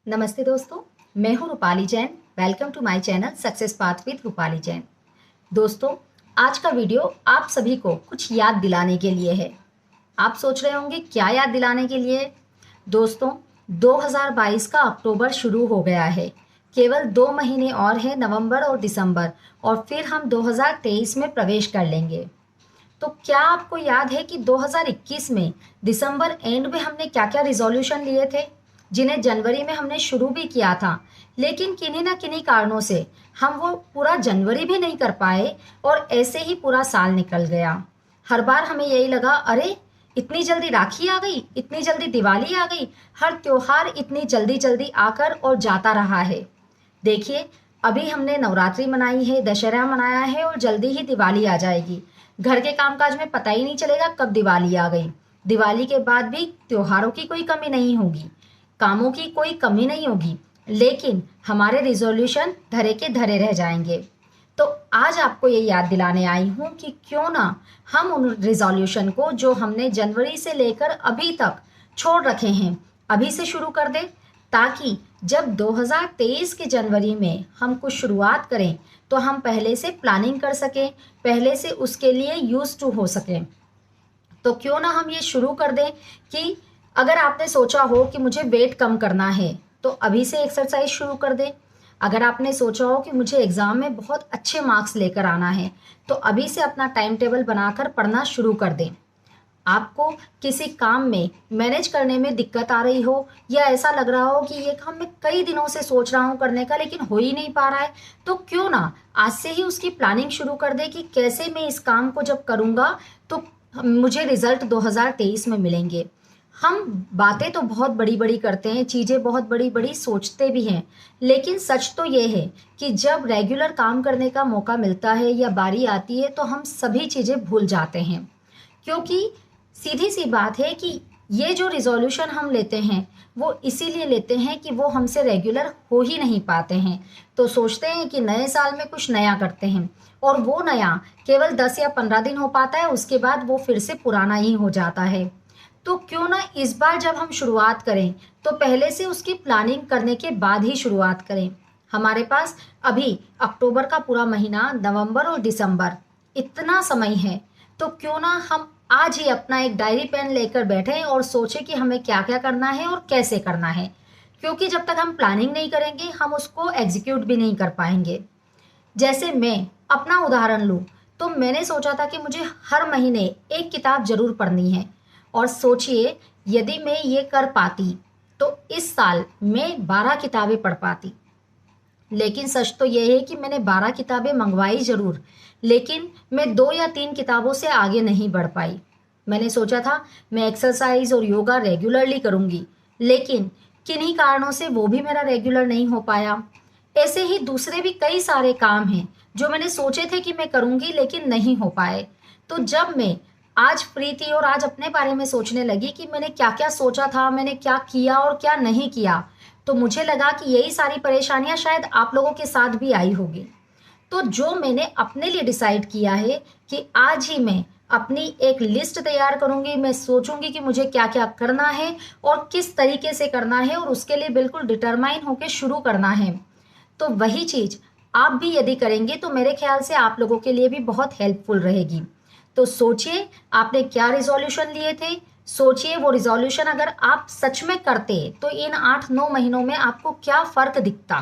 नमस्ते दोस्तों, मैं हूं Rupali Jain. Welcome to my channel success path with Rupali Jain. दोस्तों, आज का वीडियो आप सभी को कुछ याद दिलाने के लिए है। आप सोच रहे होंगे क्या याद दिलाने के लिए। दोस्तों, 2022 का अक्टूबर शुरू हो गया है। केवल 2 महीने और हैं, नवंबर और दिसंबर, और फिर हम 2023 में प्रवेश कर लेंगे। तो क्या आपको याद है कि 2021 में दिसंबर एंड में हमने क्या क्या रिजोल्यूशन लिए थे, जिन्हें जनवरी में हमने शुरू भी किया था, लेकिन किन्हीं ना किन्हीं कारणों से हम वो पूरा जनवरी भी नहीं कर पाए और ऐसे ही पूरा साल निकल गया। हर बार हमें यही लगा, अरे इतनी जल्दी राखी आ गई, इतनी जल्दी दिवाली आ गई, हर त्योहार इतनी जल्दी जल्दी आकर और जाता रहा है। देखिए, अभी हमने नवरात्रि मनाई है, दशहरा मनाया है और जल्दी ही दिवाली आ जाएगी। घर के कामकाज में पता ही नहीं चलेगा कब दिवाली आ गई। दिवाली के बाद भी त्योहारों की कोई कमी नहीं होगी, कामों की कोई कमी नहीं होगी, लेकिन हमारे रिजोल्यूशन धरे के धरे रह जाएंगे। तो आज आपको ये याद दिलाने आई हूँ कि क्यों ना हम उन रिजोल्यूशन को जो हमने जनवरी से लेकर अभी तक छोड़ रखे हैं, अभी से शुरू कर दें, ताकि जब 2023 के जनवरी में हम कुछ शुरुआत करें तो हम पहले से प्लानिंग कर सकें, पहले से उसके लिए यूज टू हो सकें। तो क्यों ना हम ये शुरू कर दें कि अगर आपने सोचा हो कि मुझे वेट कम करना है तो अभी से एक्सरसाइज शुरू कर दें। अगर आपने सोचा हो कि मुझे एग्ज़ाम में बहुत अच्छे मार्क्स लेकर आना है तो अभी से अपना टाइम टेबल बनाकर पढ़ना शुरू कर दें। आपको किसी काम में मैनेज करने में दिक्कत आ रही हो या ऐसा लग रहा हो कि ये काम मैं कई दिनों से सोच रहा हूँ करने का लेकिन हो ही नहीं पा रहा है, तो क्यों ना आज से ही उसकी प्लानिंग शुरू कर दे कि कैसे मैं इस काम को जब करूँगा तो मुझे रिजल्ट 2023 में मिलेंगे। हम बातें तो बहुत बड़ी बड़ी करते हैं, चीज़ें बहुत बड़ी बड़ी सोचते भी हैं, लेकिन सच तो ये है कि जब रेगुलर काम करने का मौका मिलता है या बारी आती है तो हम सभी चीज़ें भूल जाते हैं। क्योंकि सीधी सी बात है कि ये जो रिजोल्यूशन हम लेते हैं वो इसीलिए लेते हैं कि वो हमसे रेगुलर हो ही नहीं पाते हैं। तो सोचते हैं कि नए साल में कुछ नया करते हैं और वो नया केवल 10 या 15 दिन हो पाता है, उसके बाद वो फिर से पुराना ही हो जाता है। तो क्यों ना इस बार जब हम शुरुआत करें तो पहले से उसकी प्लानिंग करने के बाद ही शुरुआत करें। हमारे पास अभी अक्टूबर का पूरा महीना, नवंबर और दिसंबर, इतना समय है, तो क्यों ना हम आज ही अपना एक डायरी पेन लेकर बैठें और सोचें कि हमें क्या क्या करना है और कैसे करना है। क्योंकि जब तक हम प्लानिंग नहीं करेंगे हम उसको एग्जीक्यूट भी नहीं कर पाएंगे। जैसे मैं अपना उदाहरण लूँ तो मैंने सोचा था कि मुझे हर महीने एक किताब जरूर पढ़नी है, और सोचिए यदि मैं ये कर पाती तो इस साल मैं 12 किताबें पढ़ पाती। लेकिन सच तो यह है कि मैंने 12 किताबें मंगवाई जरूर, लेकिन मैं 2 या 3 किताबों से आगे नहीं बढ़ पाई। मैंने सोचा था मैं एक्सरसाइज और योगा रेगुलरली करूंगी, लेकिन किन्हीं कारणों से वो भी मेरा रेगुलर नहीं हो पाया। ऐसे ही दूसरे भी कई सारे काम हैं जो मैंने सोचे थे कि मैं करूंगी लेकिन नहीं हो पाए। तो जब मैं आज फ्री थी और आज अपने बारे में सोचने लगी कि मैंने क्या क्या सोचा था, मैंने क्या किया और क्या नहीं किया, तो मुझे लगा कि यही सारी परेशानियां शायद आप लोगों के साथ भी आई होगी। तो जो मैंने अपने लिए डिसाइड किया है कि आज ही मैं अपनी एक लिस्ट तैयार करूंगी, मैं सोचूंगी कि मुझे क्या क्या करना है और किस तरीके से करना है, और उसके लिए बिल्कुल डिटरमाइन होकर शुरू करना है। तो वही चीज आप भी यदि करेंगे तो मेरे ख्याल से आप लोगों के लिए भी बहुत हेल्पफुल रहेगी। तो सोचिए आपने क्या रिजोल्यूशन लिए थे, सोचिए वो रिजोल्यूशन अगर आप सच में करते तो इन 8-9 महीनों में आपको क्या फर्क दिखता।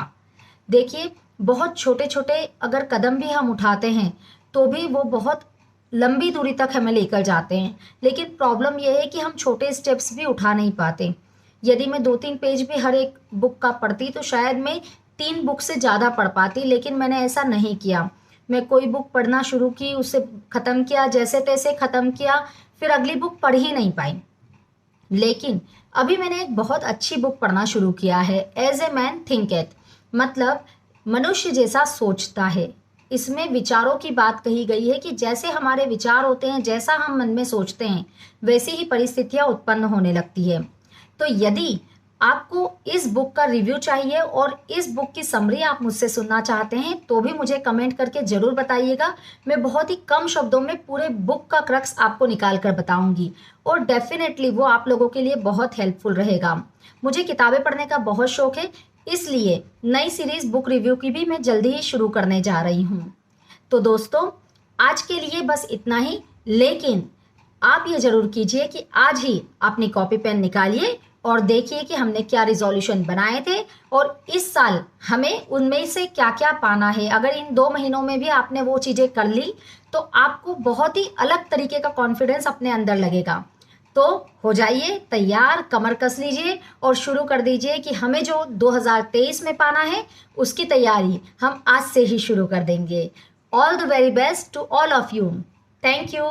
देखिए, बहुत छोटे छोटे अगर कदम भी हम उठाते हैं तो भी वो बहुत लंबी दूरी तक हमें लेकर जाते हैं, लेकिन प्रॉब्लम यह है कि हम छोटे स्टेप्स भी उठा नहीं पाते। यदि मैं 2-3 पेज भी हर एक बुक का पढ़ती तो शायद मैं 3 बुक से ज़्यादा पढ़ पाती, लेकिन मैंने ऐसा नहीं किया। मैं कोई बुक पढ़ना शुरू की, उसे ख़त्म किया, जैसे तैसे ख़त्म किया, फिर अगली बुक पढ़ ही नहीं पाई। लेकिन अभी मैंने एक बहुत अच्छी बुक पढ़ना शुरू किया है, एज ए मैन थिंकेथ, मतलब मनुष्य जैसा सोचता है। इसमें विचारों की बात कही गई है कि जैसे हमारे विचार होते हैं, जैसा हम मन में सोचते हैं, वैसी ही परिस्थितियां उत्पन्न होने लगती है। तो यदि आपको इस बुक का रिव्यू चाहिए और इस बुक की समरी आप मुझसे सुनना चाहते हैं तो भी मुझे कमेंट करके ज़रूर बताइएगा। मैं बहुत ही कम शब्दों में पूरे बुक का क्रक्स आपको निकाल कर बताऊंगी और डेफिनेटली वो आप लोगों के लिए बहुत हेल्पफुल रहेगा। मुझे किताबें पढ़ने का बहुत शौक है, इसलिए नई सीरीज बुक रिव्यू की भी मैं जल्दी ही शुरू करने जा रही हूँ। तो दोस्तों, आज के लिए बस इतना ही, लेकिन आप ये जरूर कीजिए कि आज ही अपनी कॉपी पेन निकालिए और देखिए कि हमने क्या रिजोल्यूशन बनाए थे और इस साल हमें उनमें से क्या क्या पाना है। अगर इन 2 महीनों में भी आपने वो चीज़ें कर ली तो आपको बहुत ही अलग तरीके का कॉन्फिडेंस अपने अंदर लगेगा। तो हो जाइए तैयार, कमर कस लीजिए और शुरू कर दीजिए कि हमें जो 2023 में पाना है उसकी तैयारी हम आज से ही शुरू कर देंगे। All the very best to all of you. Thank you.